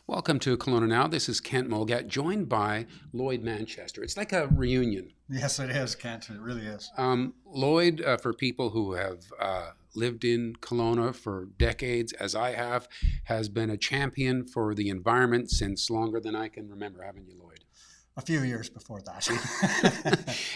Welcome to Kelowna Now. This is Kent Molgat, joined by Lloyd Manchester. It's like a reunion. Yes, it is, Kent. It really is. Lloyd, for people who have lived in Kelowna for decades, as I have, has been a champion for the environment since longer than I can remember, haven't you, Lloyd? A few years before that.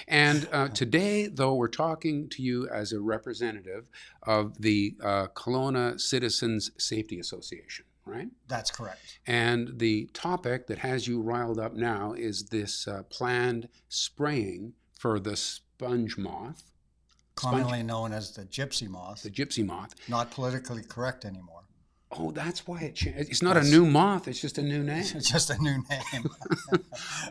And today, though, we're talking to you as a representative of the Kelowna Citizens Safety Association, right? That's correct. And the topic that has you riled up now is this planned spraying for the sponge moth, Commonly known as the gypsy moth. the gypsy moth. Not politically correct anymore. Oh, that's why it changed. It's not a Yes. new moth, it's just a new name. It's just a new name.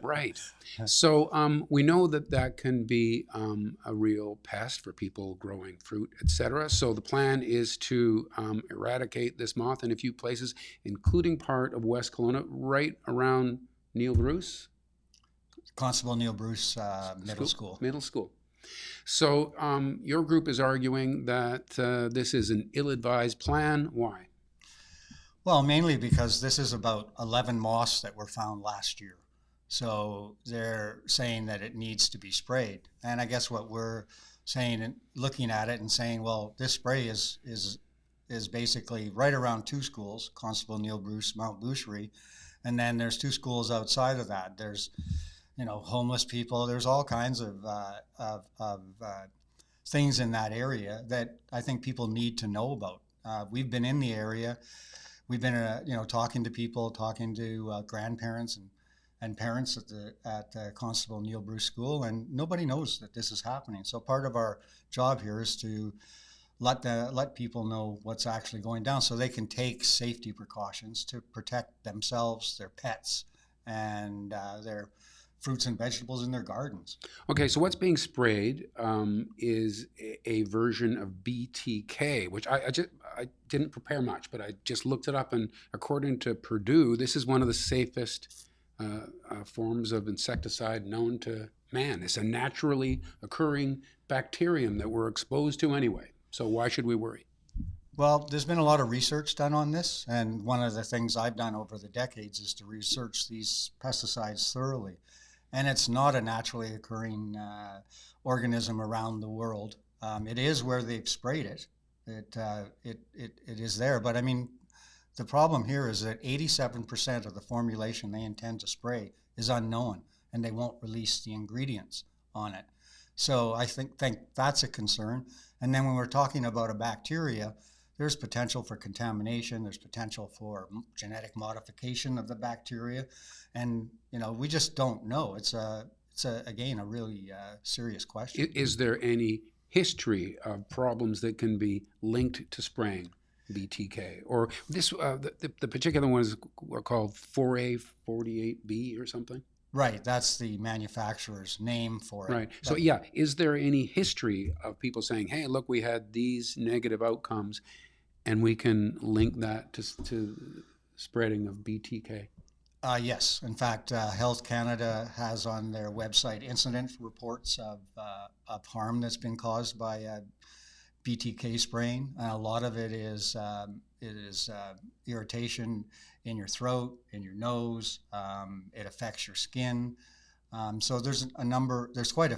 Right. So we know that that can be a real pest for people growing fruit, etc. So the plan is to eradicate this moth in a few places, including part of West Kelowna, right around Neil Bruce Constable Neil Bruce Middle School. Middle school. So your group is arguing that this is an ill-advised plan. Why? Well, mainly because this is about 11 moths that were found last year. So they're saying that it needs to be sprayed. And I guess what we're saying and looking at it and saying, well, this spray is basically right around two schools, Constable Neil Bruce, Mount Boucherie, and then there's two schools outside of that. There's, homeless people. There's all kinds of things in that area that I think people need to know about. We've been in the area. We've been, talking to people, talking to grandparents and parents at Constable Neil Bruce School, and nobody knows that this is happening. So part of our job here is to let people know what's actually going down, so they can take safety precautions to protect themselves, their pets, and their fruits and vegetables in their gardens. Okay, so what's being sprayed is a version of BTK, which I didn't prepare much, but I just looked it up, and according to Purdue, this is one of the safest forms of insecticide known to man. It's a naturally occurring bacterium that we're exposed to anyway. So why should we worry? Well, there's been a lot of research done on this, and one of the things I've done over the decades is to research these pesticides thoroughly. And it's not a naturally occurring organism around the world. It is where they've sprayed it. It is there. But I mean, the problem here is that 87% of the formulation they intend to spray is unknown, and they won't release the ingredients on it. So I think that's a concern. And then when we're talking about a bacteria, there's potential for contamination. There's potential for genetic modification of the bacteria, and we just don't know. It's again a really serious question. Is there any history of problems that can be linked to spraying BTK, or this? The particular one is called 4A48B or something. Right, that's the manufacturer's name for it. Right. So yeah, is there any history of people saying, "Hey, look, we had these negative outcomes, and we can link that to spreading of BTK"? Yes. In fact, Health Canada has on their website incident reports of harm that's been caused by BTK spraying. A lot of it is irritation in your throat, in your nose. It affects your skin. So there's quite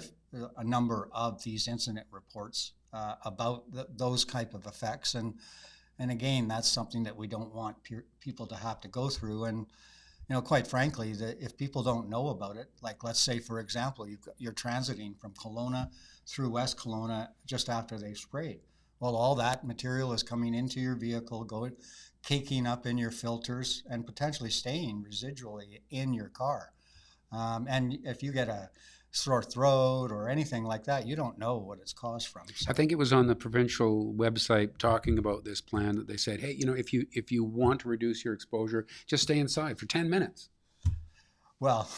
a number of these incident reports about those type of effects. And again, that's something that we don't want people to have to go through. And quite frankly, if people don't know about it, like let's say, for example, you're transiting from Kelowna through West Kelowna just after they've sprayed. Well, all that material is coming into your vehicle, caking up in your filters, and potentially staying residually in your car. And if you get a sore throat or anything like that, you don't know what it's caused from. So. I think it was on the provincial website talking about this plan that they said, hey, if you want to reduce your exposure, just stay inside for 10 minutes. Well,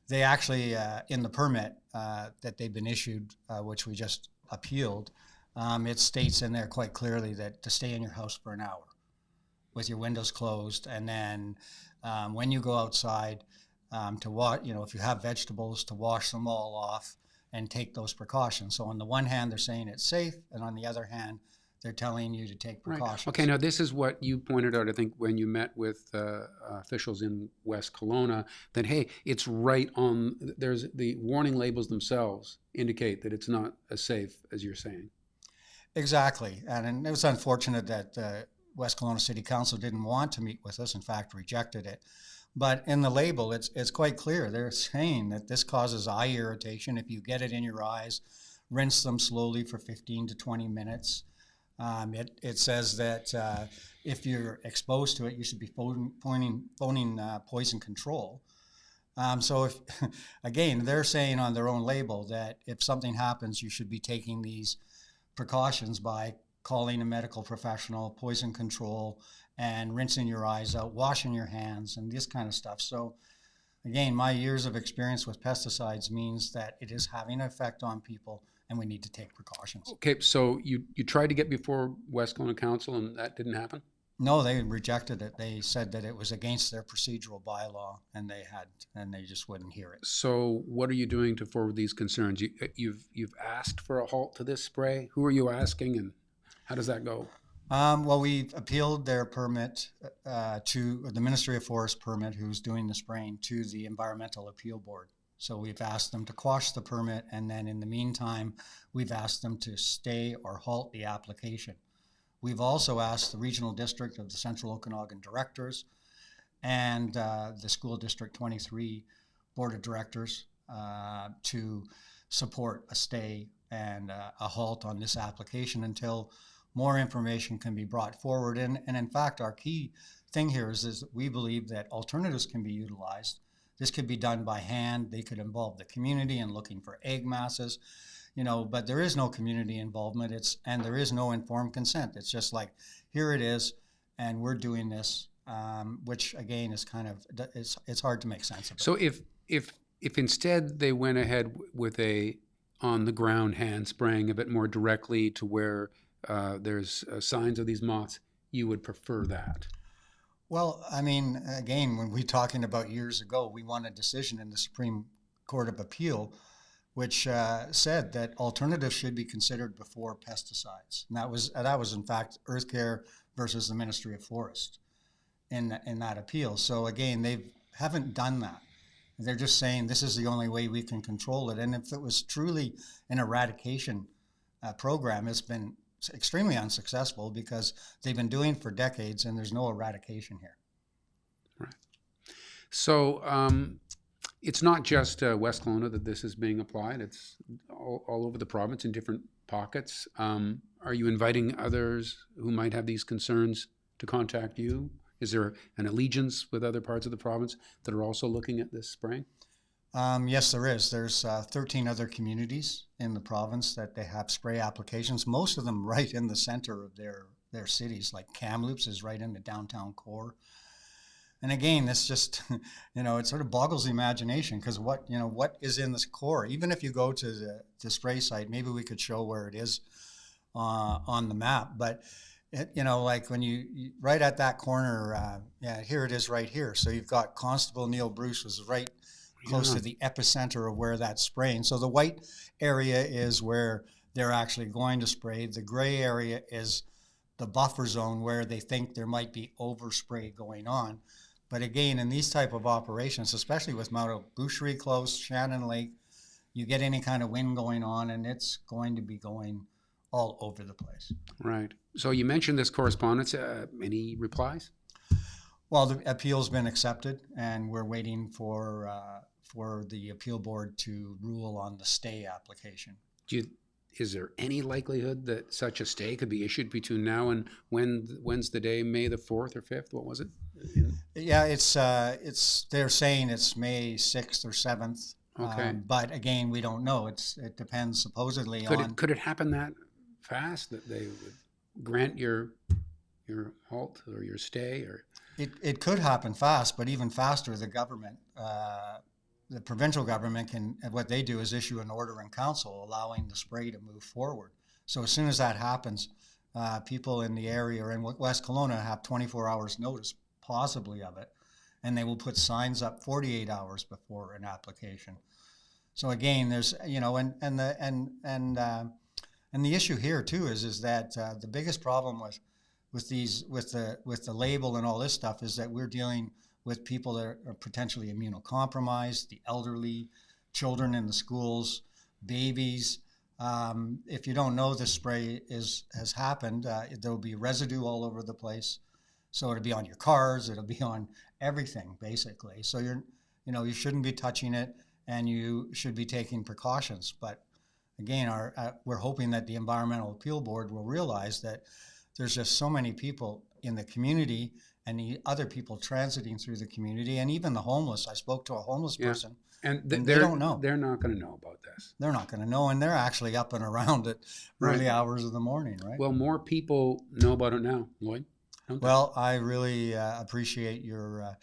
they actually, in the permit that they've been issued, which we just appealed, it states in there quite clearly that to stay in your house for an hour with your windows closed, and then when you go outside, to wash, if you have vegetables, to wash them all off and take those precautions. So on the one hand, they're saying it's safe, and on the other hand, they're telling you to take Right. precautions. Okay, now this is what you pointed out, I think, when you met with officials in West Kelowna, that, hey, it's right on, there's the warning labels themselves indicate that it's not as safe as you're saying. Exactly. And it was unfortunate that West Kelowna City Council didn't want to meet with us, in fact, rejected it. But in the label, it's quite clear. They're saying that this causes eye irritation. If you get it in your eyes, rinse them slowly for 15 to 20 minutes. It says that if you're exposed to it, you should be phoning poison control. So if, again, they're saying on their own label that if something happens, you should be taking these precautions by calling a medical professional, poison control, and rinsing your eyes out, washing your hands, and this kind of stuff. So again, my years of experience with pesticides means that it is having an effect on people, and we need to take precautions. Okay, so you tried to get before West Kelowna Council and that didn't happen? No, they rejected it. They said that it was against their procedural bylaw, and they just wouldn't hear it. So what are you doing to forward these concerns? You've asked for a halt to this spray? Who are you asking, and how does that go? Well, we've appealed their permit to the Ministry of Forest permit, who's doing the spraying, to the Environmental Appeal Board. So we've asked them to quash the permit, and then in the meantime, we've asked them to stay or halt the application. We've also asked the Regional District of the Central Okanagan Directors and the School District 23 Board of Directors to support a stay and a halt on this application until more information can be brought forward. And in fact, our key thing here is that we believe that alternatives can be utilized. This could be done by hand. They could involve the community in looking for egg masses. But there is no community involvement. And there is no informed consent. It's just like, here it is, and we're doing this, which again is kind of, it's hard to make sense of it. So if instead they went ahead with a on the ground hand spraying a bit more directly to where there's signs of these moths, you would prefer that? Well, I mean, again, when we're talking about years ago, we won a decision in the Supreme Court of Appeal which said that alternatives should be considered before pesticides. And that was in fact Earth Care versus the Ministry of Forest in that appeal. So again, they haven't done that. They're just saying this is the only way we can control it. And if it was truly an eradication program, it's been extremely unsuccessful because they've been doing it for decades and there's no eradication here. Right. So it's not just West Kelowna that this is being applied. It's all over the province in different pockets. Are you inviting others who might have these concerns to contact you? Is there an allegiance with other parts of the province that are also looking at this spraying? Yes, there is. There's 13 other communities in the province that they have spray applications, most of them right in the center of their cities, like Kamloops is right in the downtown core. And again, this just, it sort of boggles the imagination because what is in this core? Even if you go to the spray site, maybe we could show where it is on the map. But, like when you right at that corner, here it is right here. So you've got Constable Neil Bruce was right close to the epicenter of where that's spraying. So the white area is where they're actually going to spray. The gray area is the buffer zone where they think there might be overspray going on. But again, in these type of operations, especially with Mount Boucherie close, Shannon Lake, you get any kind of wind going on and it's going to be going all over the place. Right. So you mentioned this correspondence. Any replies? Well, the appeal's been accepted and we're waiting for the appeal board to rule on the stay application. Is there any likelihood that such a stay could be issued between now and when's the day? May the 4th or 5th? What was it? Yeah, it's they're saying it's May 6th or 7th. Okay. But again, we don't know. It depends supposedly on. Could it happen that fast that they would grant your halt or your stay? Or it could happen fast, but even faster, the government, the provincial government what they do is issue an order in council allowing the spray to move forward. So as soon as that happens, people in the area or in West Kelowna have 24 hours notice possibly of it, and they will put signs up 48 hours before an application. So again, there's And the issue here too is that the biggest problem with the label and all this stuff is that we're dealing with people that are potentially immunocompromised, the elderly, children in the schools, babies. If you don't know this spray has happened, there will be residue all over the place. So it'll be on your cars, it'll be on everything basically. So you shouldn't be touching it, and you should be taking precautions. But again, we're hoping that the Environmental Appeal Board will realize that there's just so many people in the community and the other people transiting through the community, and even the homeless. I spoke to a homeless person, and they don't know. They're not going to know about this. They're not going to know, and they're actually up and around at early hours of the morning, right? Well, more people know about it now, Lloyd. Well, I really appreciate your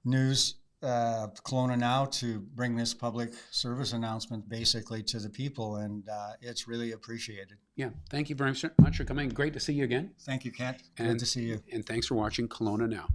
news, Kelowna Now, to bring this public service announcement basically to the people, and it's really appreciated. Yeah, thank you very much for coming. Great to see you again. Thank you, Kent. Good to see you. And thanks for watching Kelowna Now.